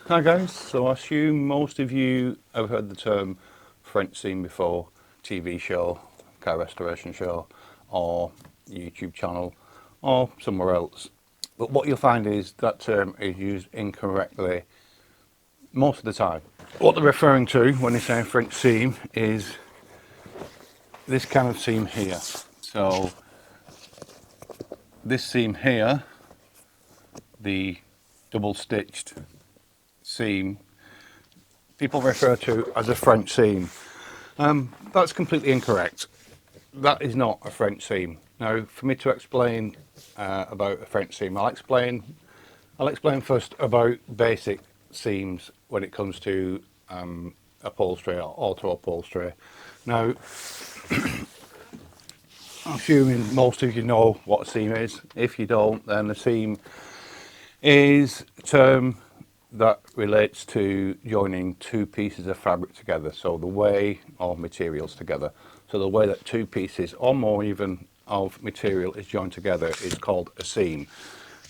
Hi guys, so I assume most of you have heard the term French seam before, TV show, car restoration show, or YouTube channel, or somewhere else. But what you'll find is that term is used incorrectly most of the time. What they're referring to when they say French seam is this kind of seam here. So this seam here, the double stitched seam, people refer to as a French seam. That's completely incorrect. That is not a French seam. Now, for me to explain about a French seam, I'll explain first about basic seams when it comes to upholstery or auto upholstery. Now, I'm assuming most of you know what a seam is. If you don't, then a seam is a term that relates to joining two pieces of fabric together, so the way, or materials together. So the way that two pieces or more even of material is joined together is called a seam.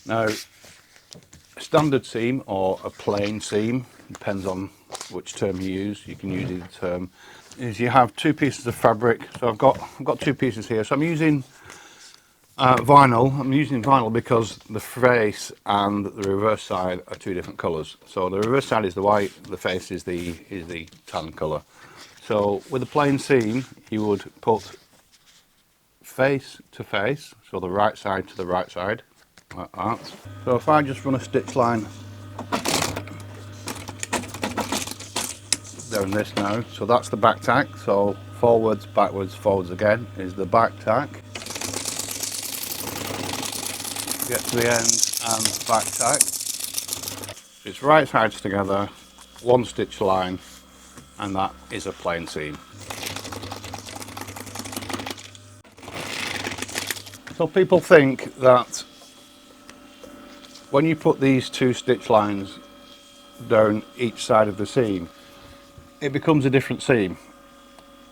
Now, a standard seam or a plain seam, depends on which term you use, you can use either term, is you have two pieces of fabric. So I've got two pieces here. So I'm using vinyl. I'm using vinyl because the face and the reverse side are two different colours. So the reverse side is the white, the face is the tan colour. So with a plain seam, you would put face to face, so the right side to the right side, like that. So if I just run a stitch line down this now, so that's the back tack. So forwards, backwards, forwards again is the back tack. Get to the end and back tack. It's right sides together, one stitch line, and that is a plain seam. So people think that when you put these two stitch lines down each side of the seam, it becomes a different seam.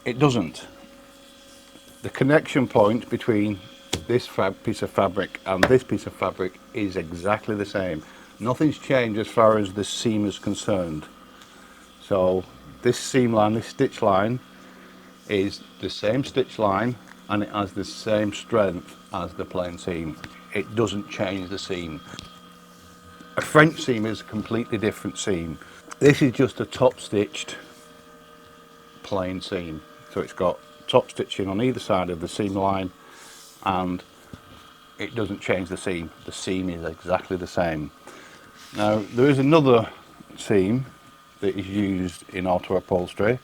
It doesn't. The connection point between this piece of fabric and this piece of fabric is exactly the same. Nothing's changed as far as the seam is concerned. So this seam line, this stitch line, is the same stitch line and it has the same strength as the plain seam. It doesn't change the seam. A French seam is a completely different seam. This is just a top stitched plain seam. So it's got top stitching on either side of the seam line and it doesn't change the seam. The seam is exactly the same. Now there is another seam that is used in auto upholstery.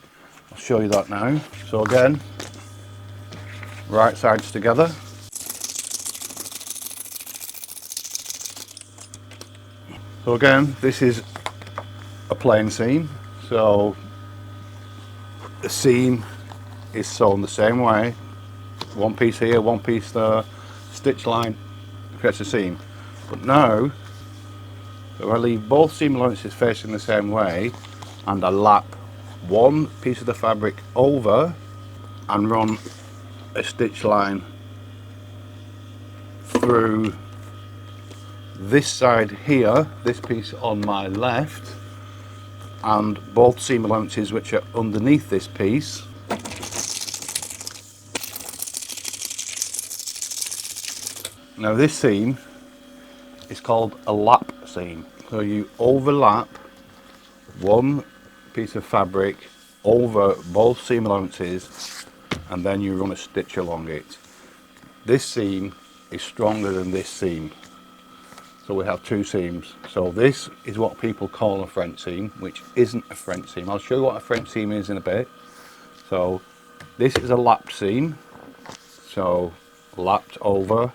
I'll show you that now. So again, right sides together. So again, this is a plain seam. So the seam is sewn the same way. One piece here, one piece there, stitch line creates a seam. But now, if I leave both seam allowances facing the same way and I lap one piece of the fabric over and run a stitch line through this side here, this piece on my left, and both seam allowances which are underneath this piece, now this seam is called a lap seam. So you overlap one piece of fabric over both seam allowances and then you run a stitch along it. This seam is stronger than this seam. So we have two seams. So this is what people call a French seam, which isn't a French seam. I'll show you what a French seam is in a bit. So this is a lapped seam. So lapped over.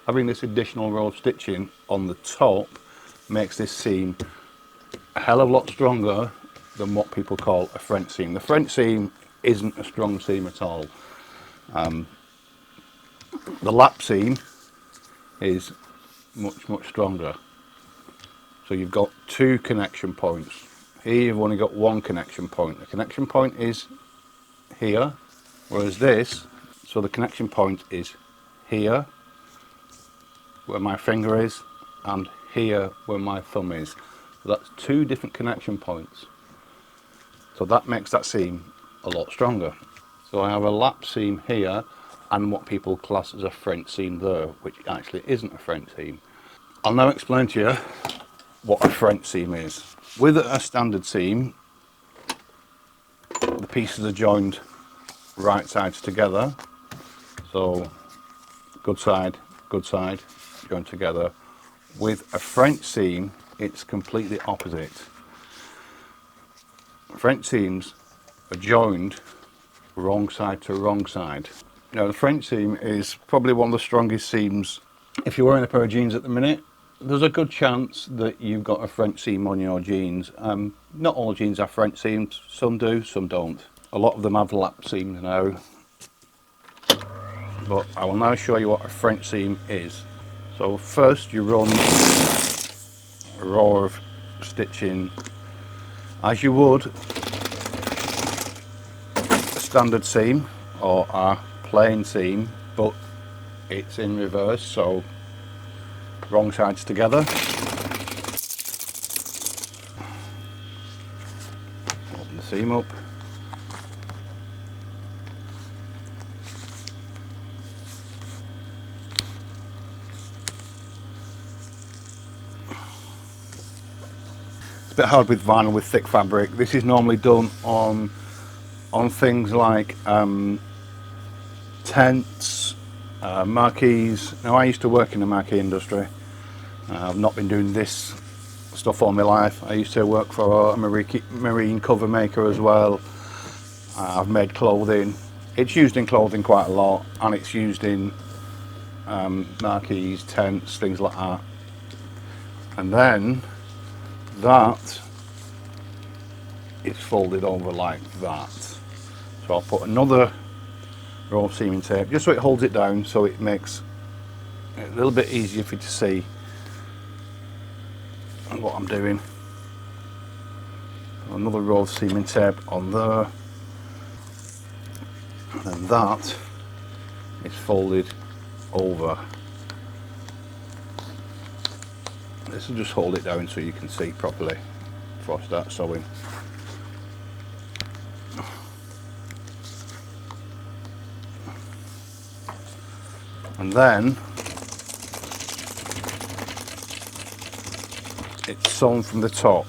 Having this additional row of stitching on the top makes this seam a hell of a lot stronger than what people call a French seam. The French seam isn't a strong seam at all. The lap seam is much stronger. So you've got two connection points. Here you've only got one connection point. The connection point is here, whereas this, so the connection point is here, where my finger is, and here where my thumb is. So that's 2 different connection points. So that makes that seam a lot stronger. So I have a lap seam here and what people class as a French seam there, which actually isn't a French seam. I'll now explain to you what a French seam is. With a standard seam, the pieces are joined right sides together. So good side, joined together. With a French seam, it's completely opposite. French seams are joined wrong side to wrong side. Now the French seam is probably one of the strongest seams. If you're wearing a pair of jeans at the minute, there's a good chance that you've got a French seam on your jeans. Not all jeans have French seams, some do, some don't. A lot of them have lap seams now. But I will now show you what a French seam is. So first you run a row of stitching as you would a standard seam or a plain seam, but it's in reverse, so wrong sides together. Open the seam up. It's a bit hard with vinyl with thick fabric. This is normally done on things like tents, marquees. Now I used to work in the marquee industry. I've not been doing this stuff all my life. I used to work for a marine cover maker as well. I've made clothing. It's used in clothing quite a lot, and it's used in marquees, tents, things like that. And then that is folded over like that. So I'll put another row of seaming tape just so it holds it down, so it makes it a little bit easier for you to see what I'm doing. Another row of seaming tape on there, and then that is folded over. This will just hold it down so you can see properly before I start sewing. And then it's sewn from the top.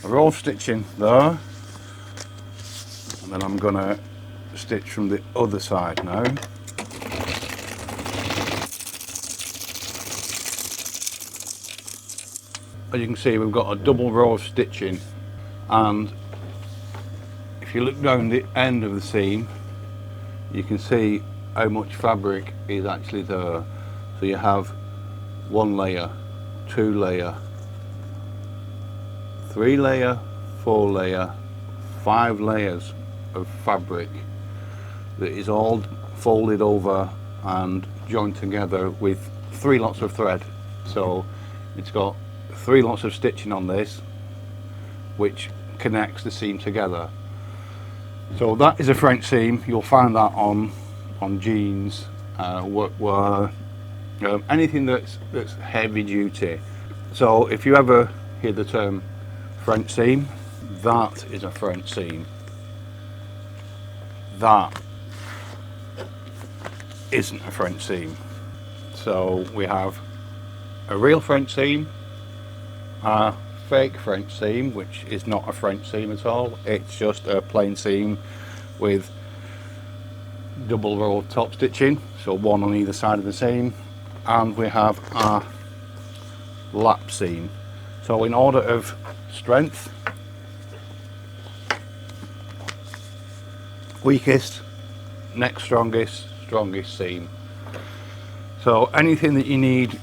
A row of stitching there, and then I'm going to stitch from the other side now. As you can see, we've got a double row of stitching, and if you look down the end of the seam, you can see how much fabric is actually there. So you have 1 layer, 2 layer, 3 layer, 4 layer, 5 layers of fabric that is all folded over and joined together with 3 lots of thread. So it's got 3 lots of stitching on this, which connects the seam together. So that is a French seam. You'll find that on jeans, workwear, anything that's heavy duty. So if you ever hear the term French seam, that is a French seam. That isn't a French seam. So we have a real French seam, a fake French seam, which is not a French seam at all. It's just a plain seam with double row of top stitching, so 1 on either side of the seam, and we have a lap seam. So in order of strength, weakest, next strongest, strongest seam. So anything that you need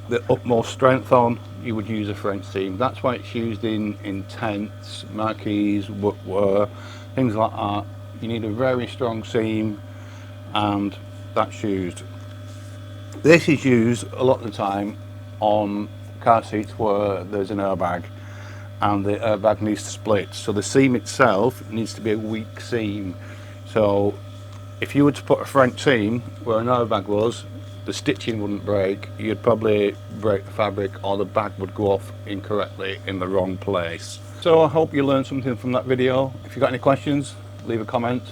the utmost strength on, you would use a French seam. That's why it's used in tents, marquees, workwear, things like that. You need a very strong seam, and that's used. This is used a lot of the time on car seats where there's an airbag and the airbag needs to split, so the seam itself needs to be a weak seam. So if you were to put a French seam where an airbag was, the stitching wouldn't break, you'd probably break the fabric, or the bag would go off incorrectly in the wrong place. So I hope you learned something from that video. If you've got any questions, leave a comment.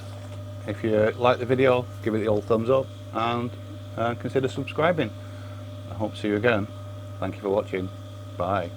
If you like the video, give it the old thumbs up, and consider subscribing. I hope to see you again. Thank you for watching. Bye.